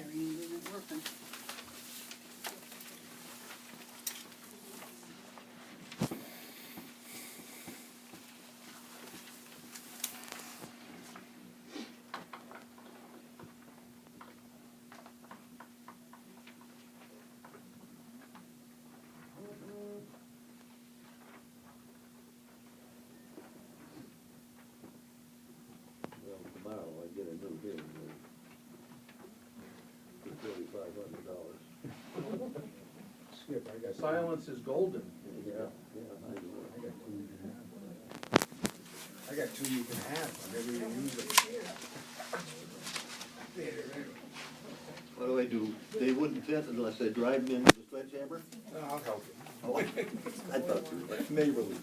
wiring isn't working. Well, tomorrow I get a new hearing aid for $4,500. Skip, I got. Silence is golden. Yeah, I know. I got two you can have, whenever you use it. What do I do? They wouldn't fit unless I drive them in with a sledgehammer? No, I'll help you. Oh, I thought you were neighborly.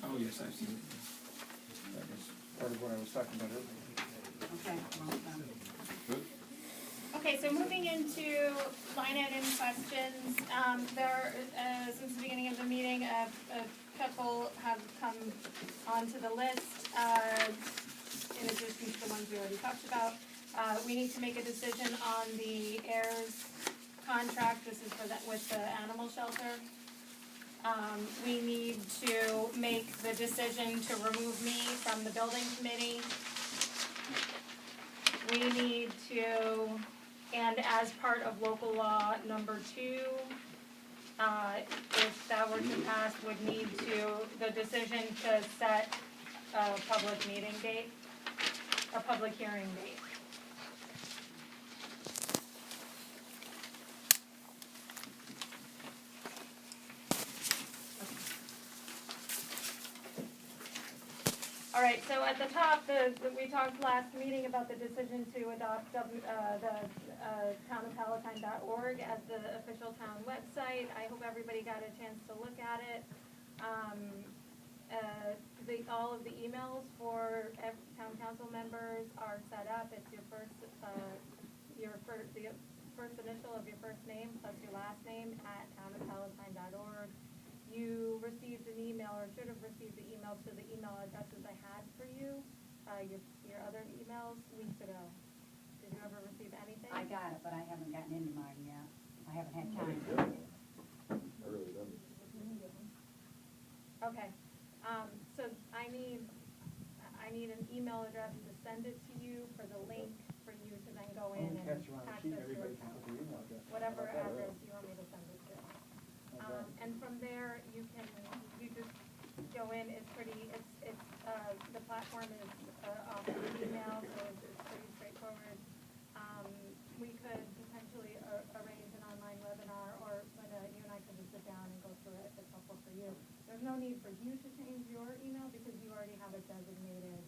Oh, yes, I've seen it. That was part of what I was talking about earlier. Okay, well done. Okay, so moving into line item questions, there, since the beginning of the meeting, a couple have come onto the list, in addition to the ones we already talked about. We need to make a decision on the heirs contract. This is for the, with the animal shelter. We need to make the decision to remove me from the building committee. We need to, and as part of local law number 2, if that were to pass, would need to, the decision to set a public meeting date, a public hearing date. All right, so at the top, we talked last meeting about the decision to adopt townofpalatine.org as the official town website. I hope everybody got a chance to look at it. All of the emails for town council members are set up. It's the first initial of your first name plus your last name at townofpalatine.org. You received an email, or should have received the email to the email addresses I had for you, your other emails weeks ago. Did you ever receive anything? I got it, but I haven't gotten into mine yet. I haven't had time. Early then. Okay, so I need an email address to send it to you for the link for you to then go in and access whatever address you want me to send it to. And from there, you just go in, the platform is off of email, so it's pretty straightforward. We could potentially arrange an online webinar, or you and I could just sit down and go through it if it's helpful for you. There's no need for you to change your email because you already have a designated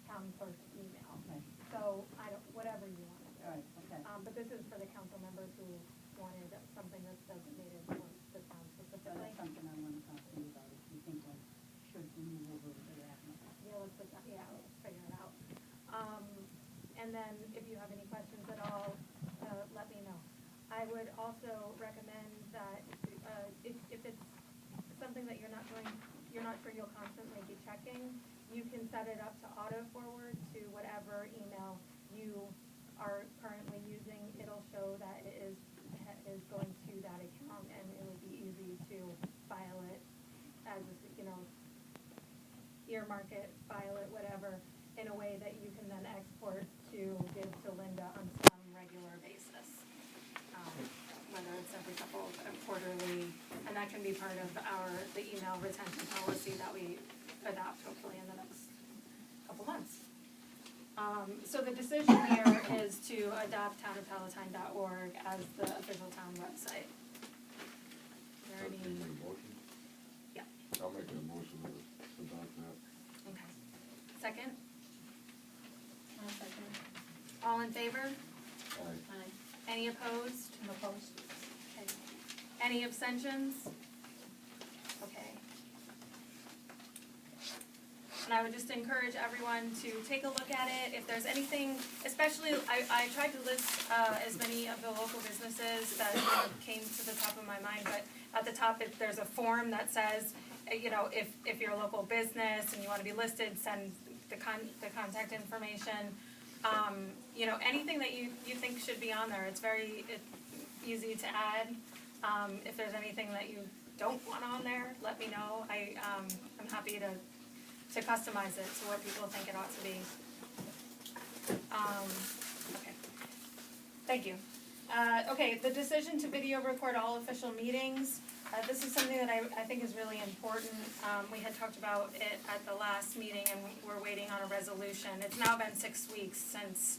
town clerk email. Okay. So whatever you want to do. All right, okay. But this is for the council members who wanted something that's designated for the town So specifically. that's something I want to talk to you about, if you think I should move over to that. Yeah, let's figure it out. And then if you have any questions at all, let me know. I would also recommend that if it's something that you're not sure you'll constantly be checking, you can set it up to auto forward to whatever email you are currently using. It'll show that it is going to that account, and it will be easy to file it as earmark it, file it, whatever, in a way that you can then export to give to Linda on some regular basis. Whether it's every couple, quarterly, and that can be part of the email retention policy that we adopt hopefully in the next couple months. So the decision here is to adopt townofpalatine.org as the official town website. Is there any? Motion? Yeah. I'll make a motion to adopt that. Okay. Second? I'll second. All in favor? Aye. Any opposed? I'm opposed. Okay. Any abstentions? Okay. And I would just encourage everyone to take a look at it. If there's anything, especially, I tried to list as many of the local businesses that came to the top of my mind, but at the top there's a form that says, you know, if you're a local business and you wanna be listed, send the contact information. You know, anything that you think should be on there, it's easy to add. If there's anything that you don't want on there, let me know. I'm happy to customize it to what people think it ought to be. Okay. Thank you. Okay, the decision to video record all official meetings. This is something that I think is really important. We had talked about it at the last meeting and we're waiting on a resolution. It's now been 6 weeks since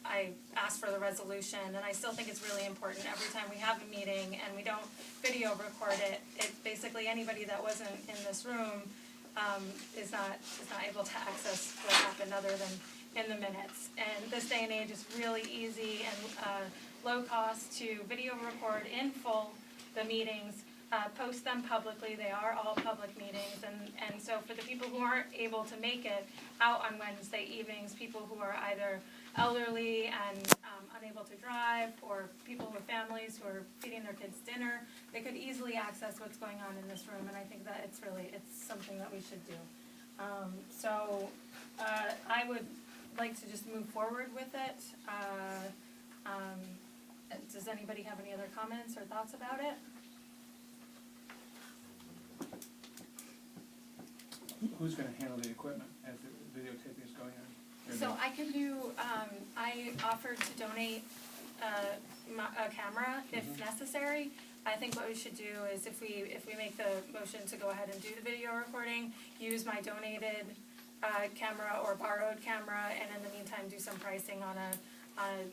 I asked for the resolution, and I still think it's really important. Every time we have a meeting and we don't video record it, basically anybody that wasn't in this room is not able to access what happened other than in the minutes. And this day and age is really easy and low cost to video record in full the meetings, post them publicly. They are all public meetings, and so for the people who aren't able to make it out on Wednesday evenings, people who are either elderly and unable to drive, or people with families who are feeding their kids dinner, they could easily access what's going on in this room, and I think that it's something that we should do. So I would like to just move forward with it. Does anybody have any other comments or thoughts about it? Who's gonna handle the equipment as the videotaping is going on? So I could do, I offered to donate a camera if necessary. I think what we should do is if we make the motion to go ahead and do the video recording, use my donated camera or borrowed camera, and in the meantime do some pricing on a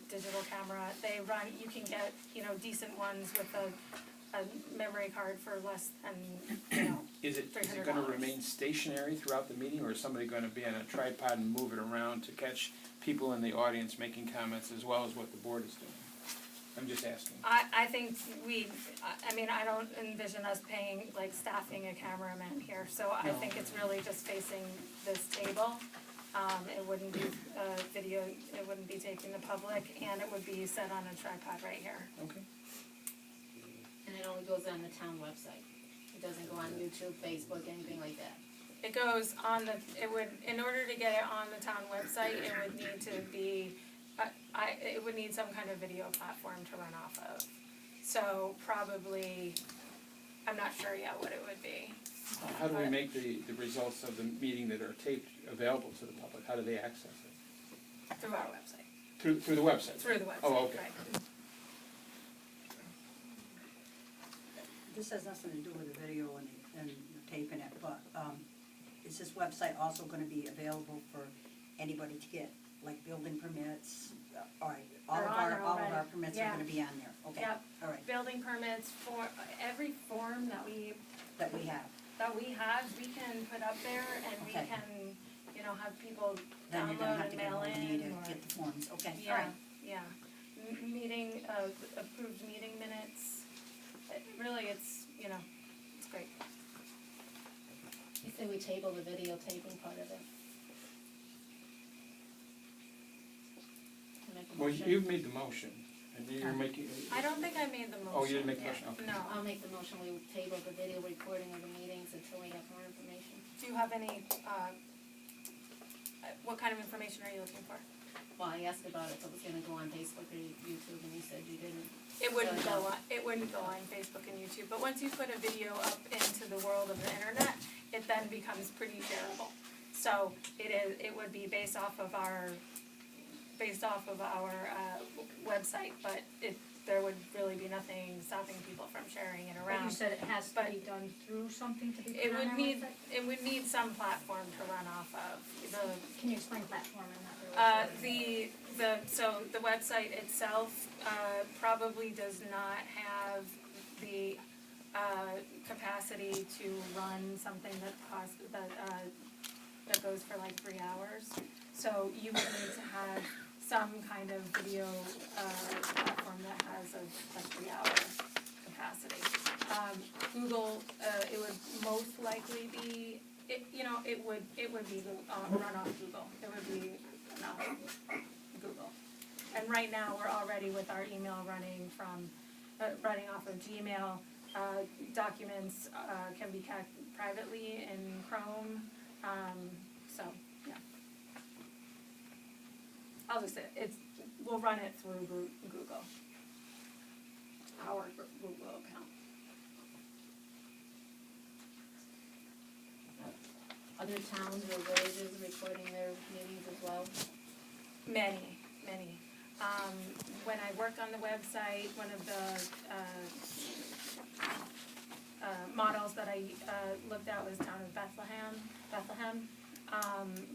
digital camera. They run, you can get, you know, decent ones with a memory card for less than, you know, Is it $300. gonna remain stationary throughout the meeting, or is somebody gonna be on a tripod and move it around to catch people in the audience making comments as well as what the board is doing? I'm just asking. I think I don't envision us paying, like, staffing a cameraman here, so I No. think it's really just facing this table. It wouldn't be video, it wouldn't be taking the public, and it would be set on a tripod right here. Okay. And it only goes on the town website. It doesn't go on YouTube, Facebook, anything like that. It goes on in order to get it on the town website, it would need to be, it would need some kind of video platform to run off of. So probably, I'm not sure yet what it would be. How do we make the results of the meeting that are taped available to the public? How do they access it? Through our website. Through the website? Through the website, Oh, okay. right. This has nothing to do with the video and taping it, but, is this website also gonna be available for anybody to get, like, building permits? All right, all They're of on our, there all of our already. permits are Yeah. gonna be on there, okay? Yep. All right, Building permits for every form that we that we have. we can put up there, and we Okay. can, you know, have people Then you're gonna download have and to get mail all you need in, to or, get the forms, okay, all yeah, right. yeah. Meeting, approved meeting minutes, really, it's, you know, it's great. You say we table the videotaping part of it? Can I make a Well, motion? you've made the motion, and you're making. I don't think I made the motion. Oh, you didn't make the yet. motion, okay. No. I'll make the motion, we table the video recording of the meetings until we have more information. Do you have any, what kind of information are you looking for? Well, I asked about it, if it was gonna go on Facebook or YouTube, and you said you didn't. It wouldn't So, go on, Facebook and YouTube, but once you put a video up into the world of the internet, it then becomes pretty shareable. So it would be based off of our website, but there would really be nothing stopping people from sharing it But around. you said it has to But be done through something to be It put on would our need, website? it would need some platform to run off of. Can you explain platform and not really? So the website itself, probably does not have the, capacity to run something that goes for like 3 hours. So you would need to have some kind of video, platform that has a 3-hour capacity. Google, it would most likely be, it would be, run off Google. It would be, Google. And right now, we're already with our email running off of Gmail. documents, can be kept privately in Chrome, so, yeah. I'll just say, we'll run it through Google. Our Google account. Other towns or villages recording their meetings as well? Many. When I worked on the website, one of the, models that I, looked at was town of Bethlehem.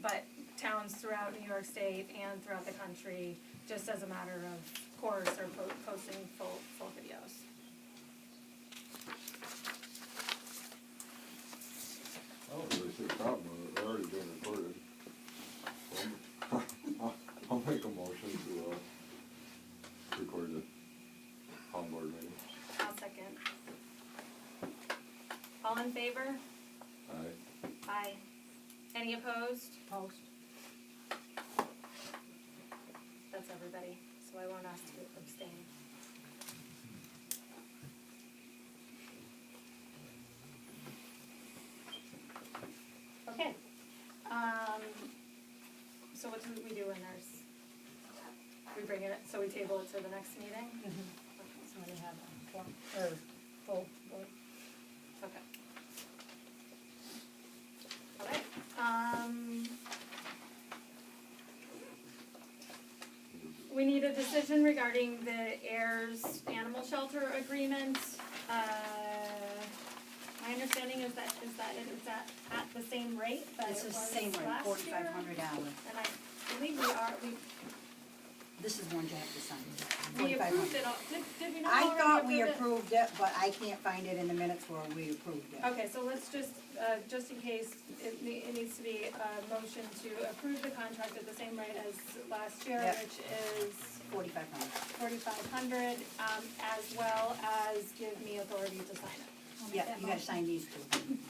But towns throughout New York State and throughout the country, just as a matter of course, are posting full videos. I don't really see a problem with it, they're already being recorded. I'll make a motion to, record the town board meeting. I'll second. All in favor? Aye. Aye. Any opposed? Post. That's everybody, so I won't ask to abstain. Okay, so what do we do when there's, we bring it, so we table it to the next meeting? So we have a form, or full vote. Okay. Alright, we need a decision regarding the heirs animal shelter agreement. My understanding is that it's at the same rate that it It's the was same rate, last year. $4,500. And I believe This is one you have to sign. we approved $4,500. it all, did we not I already thought we approve it? approved it, but I can't find it in the minutes where we approved it. Okay, so let's just in case, it needs to be a motion to approve the contract at the same rate as last year, Yep. which is $4,500. $4,500, as well as give me authority to sign it. Yeah, you gotta sign these two.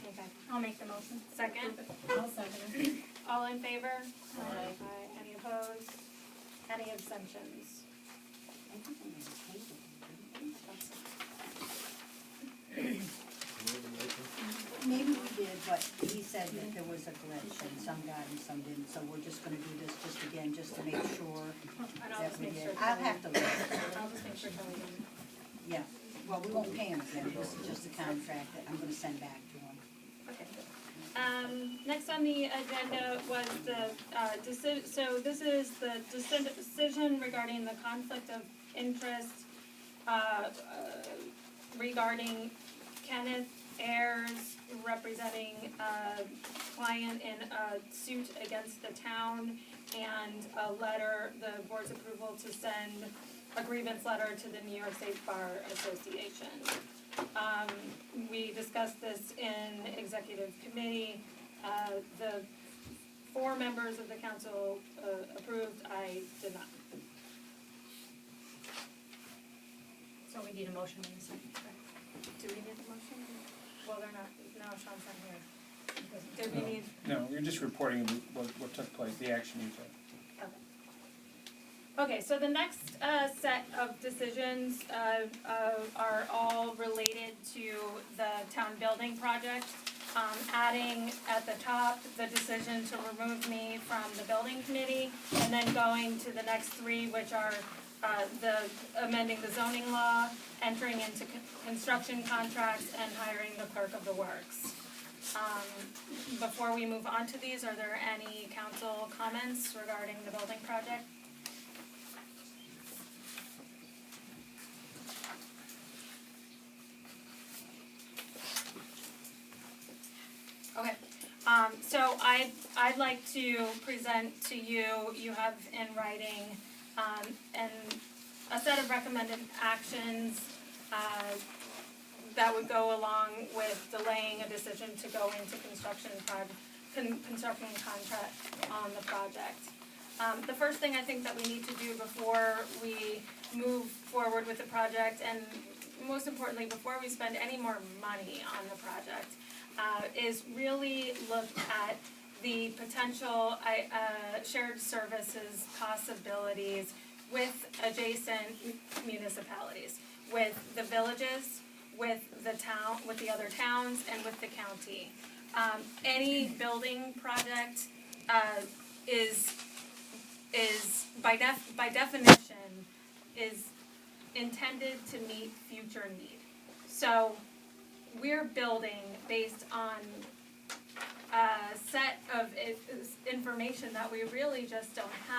Okay, I'll make the motion. Second? I'll second it. All in favor? Aye. Any opposed? Any abstentions? Maybe we did, but he said that there was a glitch and some got and some didn't, so we're just gonna do this just again, just to make sure And I'll that just we make did. sure. I'll have to look. I'll just make sure Kelly didn't. Yeah, well, we won't pay him again, this is just a contract that I'm gonna send back to him. Okay. Next on the agenda was the, so this is the decision regarding the conflict of interest, regarding Kenneth Ayers representing a client in a suit against the town, and a letter, the board's approval to send a grievance letter to the New York State Bar Association. We discussed this in executive committee. The 4 members of the council approved, I did not. So we need a motion in a second, Do we need a motion? Well, they're not, no, Sean's not here. Did we need, No, you're just reporting what took place, the action you took. okay, so the next set of decisions are all related to the town building project. Adding at the top the decision to remove me from the building committee, and then going to the next 3, which are the amending the zoning law, entering into construction contracts, and hiring the clerk of the works. Before we move on to these, are there any council comments regarding the building project? Okay, so I'd like to present to you, you have in writing, and a set of recommended actions, that would go along with delaying a decision to go into construction contract on the project. The first thing I think that we need to do before we move forward with the project, and most importantly, before we spend any more money on the project, is really look at the potential shared services possibilities with adjacent municipalities, with the villages, with the town, with the other towns, and with the county. Any building project, is by definition, is intended to meet future need. So, we're building based on a set of information that we really just don't have.